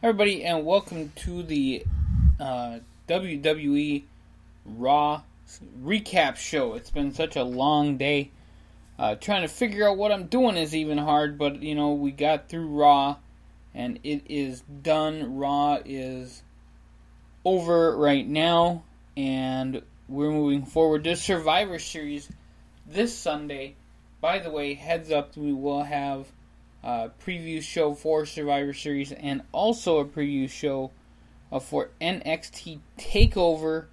Everybody, and welcome to the WWE Raw Recap show. It's been such a long day. Trying to figure out what I'm doing is even hard, but we got through Raw, and it is done. Raw is over right now, and we're moving forward to Survivor Series this Sunday. By the way, heads up, we will have a preview show for Survivor Series and also a preview show for NXT TakeOver,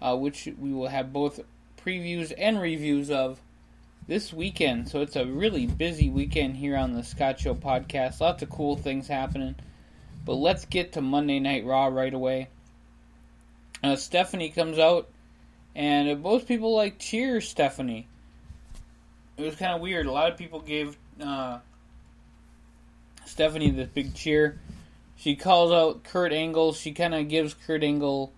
which we will have both previews and reviews of this weekend. So it's a really busy weekend here on the Scott Show podcast. Lots of cool things happening. But let's get to Monday Night Raw right away. Stephanie comes out, and most people cheer Stephanie. It was kind of weird. A lot of people gave Stephanie this big cheer. She calls out Kurt Angle. She kind of gives Kurt Angle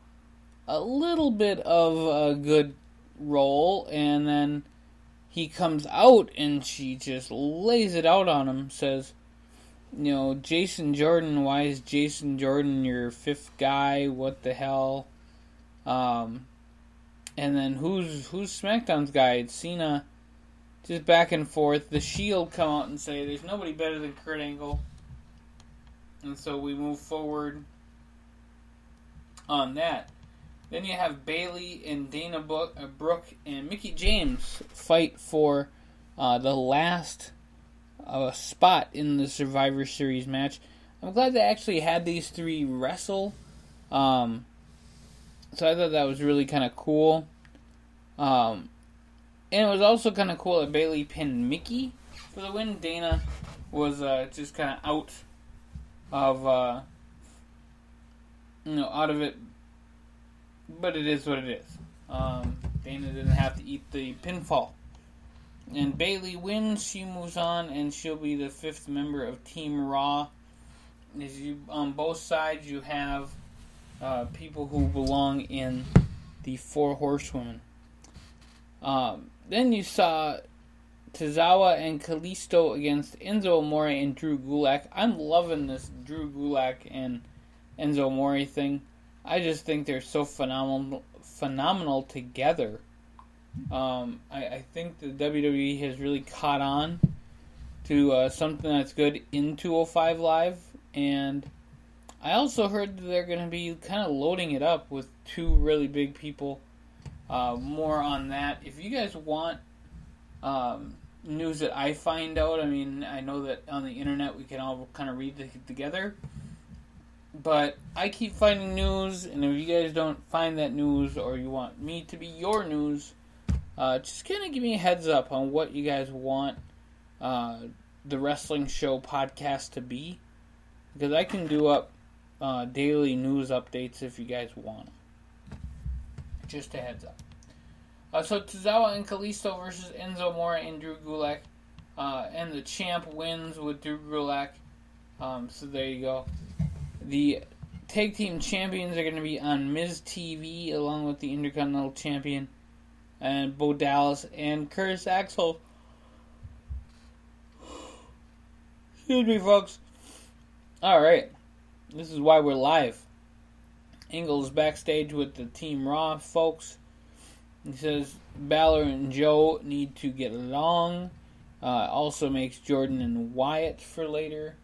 a little bit of a good role, and then he comes out and she just lays it out on him. Says, Jason Jordan, why is Jason Jordan your fifth guy? What the hell? And then who's SmackDown's guy? It's Cena. Just back and forth. The Shield come out and say there's nobody better than Kurt Angle. And so we move forward on that. Then you have Bayley and Dana Brooke and Mickie James fight for the last spot in the Survivor Series match. I'm glad they actually had these three wrestle. So I thought that was really kind of cool. And it was also kind of cool that Bayley pinned Mickie for the win. Dana was just kind of out of it, but it is what it is. Dana didn't have to eat the pinfall, and Bayley wins. She moves on, and she'll be the fifth member of Team Raw. On both sides, you have people who belong in the Four Horsewomen. Then you saw Tozawa and Callisto against Enzo Amore and Drew Gulak. I'm loving this Drew Gulak and Enzo Amore thing. I just think they're so phenomenal together. I think the WWE has really caught on to something that's good in 205 Live, and I also heard that they're going to be kind of loading it up with two really big people. More on that. If you guys want news that I find out, I know that on the internet we can all kind of read it together, but I keep finding news, and if you guys don't find that news, or you want me to be your news, just kind of give me a heads up on what you guys want the wrestling show podcast to be, because I can do up daily news updates if you guys want them. Just a heads up. So Tozawa and Callisto versus Enzo Amore and Drew Gulak. And the champ wins with Drew Gulak. So there you go. The tag team champions are going to be on Miz TV along with the Intercontinental Champion and Bo Dallas and Curtis Axel. Excuse me, folks. Alright. This is why we're live. Angle is backstage with the Team Raw folks. He says Balor and Joe need to get along. Also makes Jordan and Wyatt for later,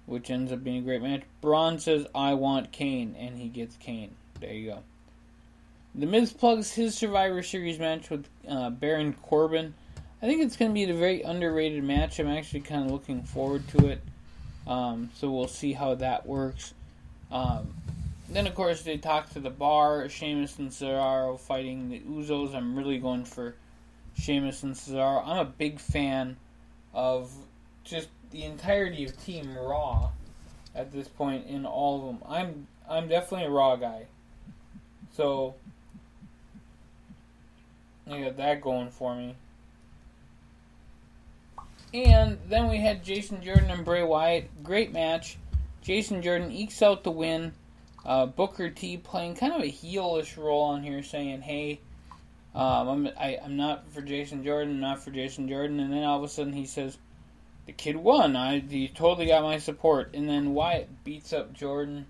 which ends up being a great match. Braun says, I want Kane, and he gets Kane. There you go. The Miz plugs his Survivor Series match with Baron Corbin. I think it's going to be a very underrated match. I'm actually kind of looking forward to it. So we'll see how that works. Then, of course, they talk to the Bar, Sheamus and Cesaro fighting the Usos. I'm really going for Sheamus and Cesaro. I'm a big fan of just the entirety of Team Raw at this point in all of them. I'm definitely a Raw guy. So, I got that going for me. And then we had Jason Jordan and Bray Wyatt. Great match. Jason Jordan ekes out the win. Booker T playing kind of a heelish role on here, saying, hey, I'm not for Jason Jordan, and then all of a sudden he says, the kid won. He totally got my support. And then Wyatt beats up Jordan.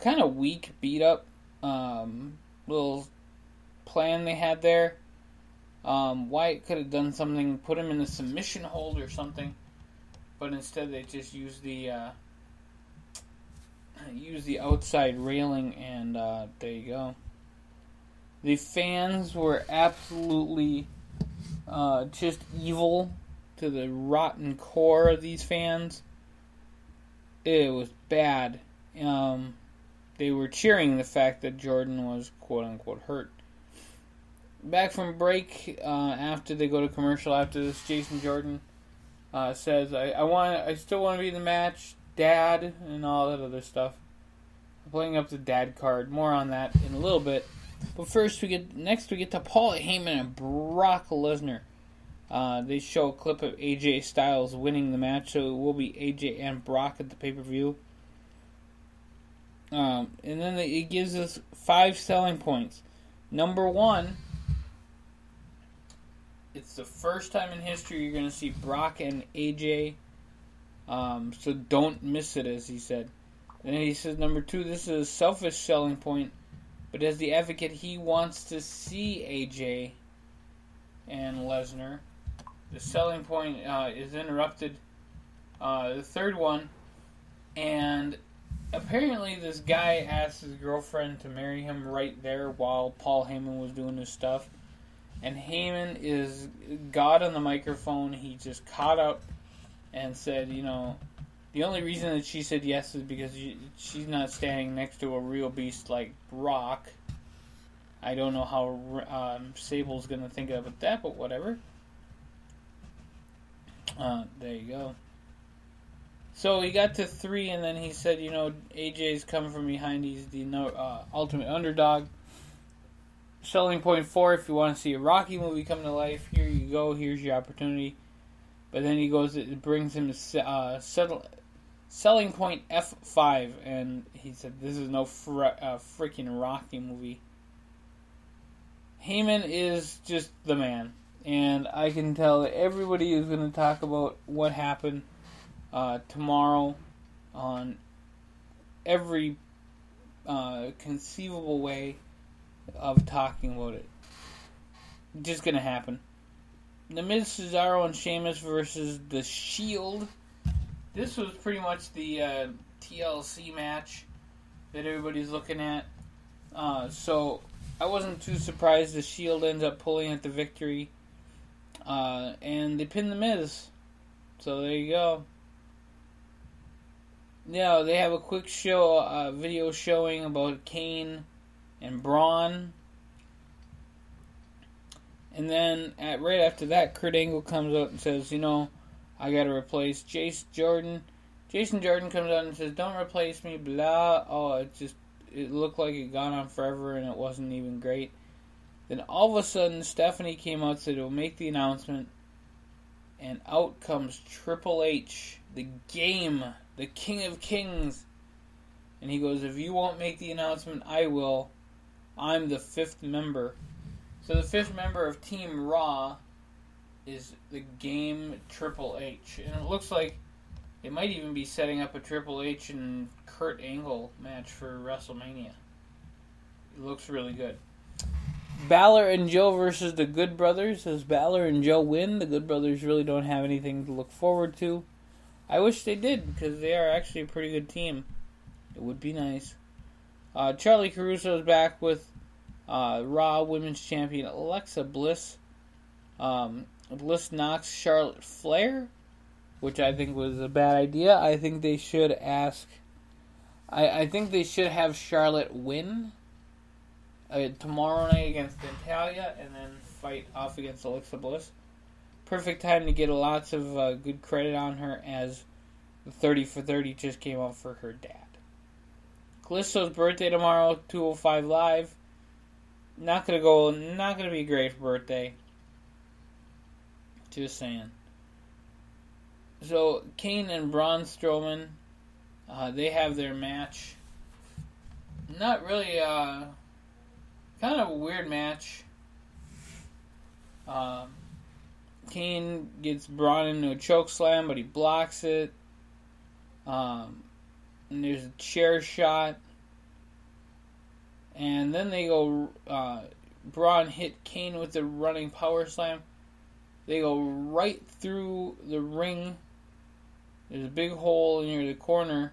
Kind of weak beat up. Little plan they had there. Wyatt could have done something, put him in a submission hold or something. But instead they just used the outside railing, and there you go. The fans were absolutely just evil to the rotten core of these fans. It was bad. They were cheering the fact that Jordan was quote-unquote hurt. Back from break, after they go to commercial after this, Jason Jordan says, I still want to be in the match, Dad, and all that other stuff. Playing up the dad card. More on that in a little bit. But first, we get to Paul Heyman and Brock Lesnar. They show a clip of AJ Styles winning the match, so it will be AJ and Brock at the pay-per-view. And then it gives us 5 selling points. Number 1, it's the first time in history you're going to see Brock and AJ. So don't miss it, as he said. Then he says, number 2, this is a selfish selling point, but as the advocate, he wants to see AJ and Lesnar. The selling point is interrupted. The third one, and apparently this guy asked his girlfriend to marry him right there while Paul Heyman was doing his stuff. And Heyman is God on the microphone. He just caught up and said, the only reason that she said yes is because she's not standing next to a real beast like Brock. I don't know how Sable's going to think of that, but whatever. There you go. So he got to 3, and then he said, AJ's coming from behind. He's the ultimate underdog. Selling point 4, if you want to see a Rocky movie come to life, here you go. Here's your opportunity. But then he goes, it brings him to selling point F5, and he said, this is no freaking Rocky movie. Heyman is just the man, and I can tell that everybody is going to talk about what happened tomorrow on every conceivable way of talking about it. Just going to happen. The Miz, Cesaro, and Sheamus versus The Shield. This was pretty much the TLC match that everybody's looking at. So I wasn't too surprised The Shield ends up pulling at the victory. And they pin The Miz. So there you go. Now they have a quick video showing about Kane and Braun. And then right after that, Kurt Angle comes out and says, I got to replace Jason Jordan. Jason Jordan comes out and says, don't replace me, blah. Oh, it looked like it gone on forever and it wasn't even great. Then all of a sudden, Stephanie came out and said, we'll make the announcement. And out comes Triple H, the Game, the King of Kings. And he goes, if you won't make the announcement, I will. I'm the 5th member. So the 5th member of Team Raw is the Game Triple H. And it looks like it might even be setting up a Triple H and Kurt Angle match for WrestleMania. It looks really good. Balor and Joe versus the Good Brothers. As Balor and Joe win, the Good Brothers really don't have anything to look forward to. I wish they did, because they are actually a pretty good team. It would be nice. Charlie Caruso is back with Raw Women's Champion Alexa Bliss. Bliss knocks Charlotte Flair, which I think was a bad idea. I think they should I think they should have Charlotte win tomorrow night against Natalia, and then fight off against Alexa Bliss. Perfect time to get lots of good credit on her, as the 30 for 30 just came out for her dad. Callisto's birthday tomorrow, 205 Live. Not gonna be a great birthday. Just saying. So Kane and Braun Strowman, they have their match. Not really, kind of a weird match. Kind Kane gets brought into a choke slam, but he blocks it. And there's a chair shot. And then they go, Braun hit Kane with a running power slam. They go right through the ring. There's a big hole near the corner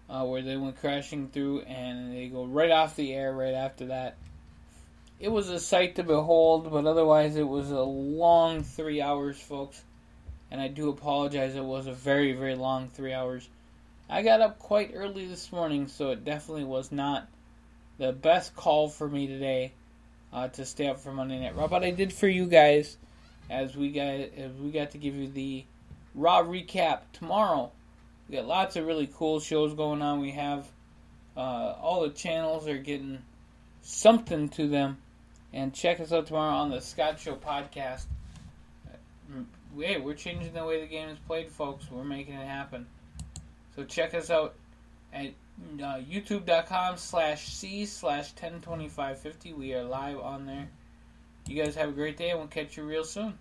where they went crashing through, and they go right off the air right after that. It was a sight to behold, but otherwise it was a long 3 hours, folks. And I do apologize, it was a very, very long 3 hours. I got up quite early this morning, so it definitely was not the best call for me today to stay up for Monday Night Raw. But I did for you guys, as we got to give you the Raw Recap tomorrow. We got lots of really cool shows going on. We have all the channels are getting something to them. And check us out tomorrow on the Scott Show podcast. Hey, we're changing the way the game is played, folks. We're making it happen. So check us out at youtube.com/c/102550. We are live on there. You guys have a great day, and we'll catch you real soon.